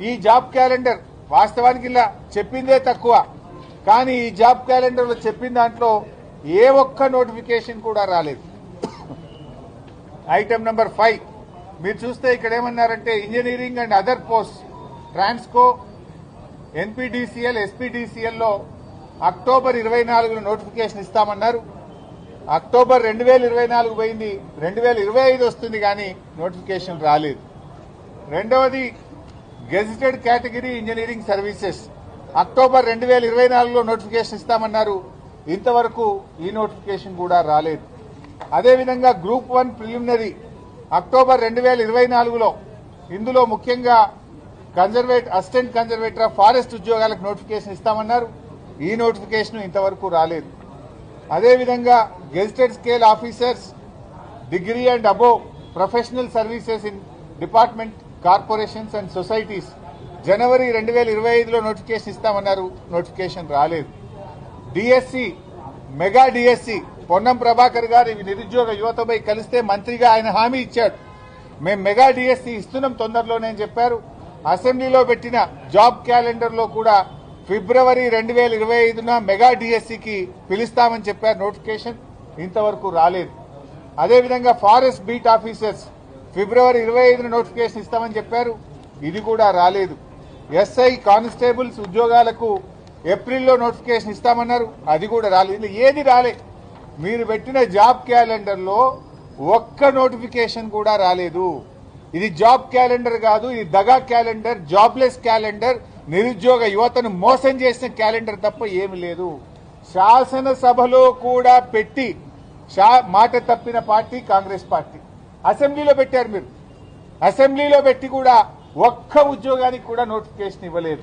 ఈ job calendar వాస్తవానికి ఇలా చెప్పిందే తక్కువ, కానీ ఈ జాబ్ క్యాలెండర్లో చెప్పిన దాంట్లో ఏ ఒక్క నోటిఫికేషన్ కూడా రాలేదు. ఐటమ్ నెంబర్ 5 మీరు చూస్తే ఇక్కడ ఏమన్నారంటే engineering and other post Transco NPDCL ఎస్పీడీసీఎల్లో అక్టోబర్ 24 నోటిఫికేషన్ ఇస్తామన్నారు. అక్టోబర్ 2024 పోయింది, 2025 వస్తుంది కానీ నోటిఫికేషన్ రాలేదు. రెండవది gazetted category engineering services October 2024లో నోటిఫికేషన్ ఇస్తామన్నారు. ఇంతవరకు ఈ నోటిఫికేషన్ కూడా రాలేదు. అదేవిధంగా గ్రూప్ 1 ప్రిలిమినరీ అక్టోబర్ 2024లో ఇందులో ముఖ్యంగా అసిస్టెంట్ కన్జర్వేటర్ ఆఫ్ ఫారెస్ట్ ఉద్యోగాలకు నోటిఫికేషన్ ఇస్తామన్నారు. ఈ నోటిఫికేషన్ ఇంతవరకు రాలేదు. అదేవిధంగా gazetted scale officers degree and above professional services in department corporations and societies జనవరి 2025లో నోటిఫికేషన్ ఇస్తామన్నారు. నోటిఫికేషన్ రాలేదు. DSC mega DSC Ponnam Prabhakar గారు నిరుద్యోగ యువతపై కలిస్తే మంత్రిగా ఆయన హామీ ఇచ్చాడు. మేము మెగా డిఎస్సి ఇస్తున్నాం తొందరలోనే అని చెప్పారు. అసెంబ్లీలో పెట్టిన జాబ్ క్యాలెండర్లో కూడా ఫిబ్రవరి 2025న మెగా డిఎస్సికి పిలుస్తామని చెప్పారు. నోటిఫికేషన్ ఇంతవరకు రాలేదు. అదేవిధంగా ఫారెస్ట్ బీట్ ఆఫీసర్స్ ఫిబ్రవరి 25న నోటిఫికేషన్ ఇస్తామని చెప్పారు. ఇది కూడా రాలేదు. ఎస్ఐ కానిస్టేబుల్స్ ఉద్యోగాలకు ఏప్రిల్లో నోటిఫికేషన్ ఇస్తామన్నారు. అది కూడా రాలేదు. ఏది రాలేదు. మీరు పెట్టిన జాబ్ క్యాలెండర్లో ఒక్క నోటిఫికేషన్ కూడా రాలేదు. ఇది జాబ్ క్యాలెండర్ కాదు, ఇది దగా క్యాలెండర్, జాబ్లెస్ క్యాలెండర్, నిరుద్యోగ యువతను మోసం చేసిన క్యాలెండర్ తప్ప ఏమి లేదు. శాసనసభలో కూడా పెట్టి మాట తప్పిన పార్టీ కాంగ్రెస్ పార్టీ. అసెంబ్లీలో పెట్టారు మీరు. అసెంబ్లీలో పెట్టి కూడా ఒక్క ఉద్యోగానికి కూడా నోటిఫికేషన్ ఇవ్వలేదు.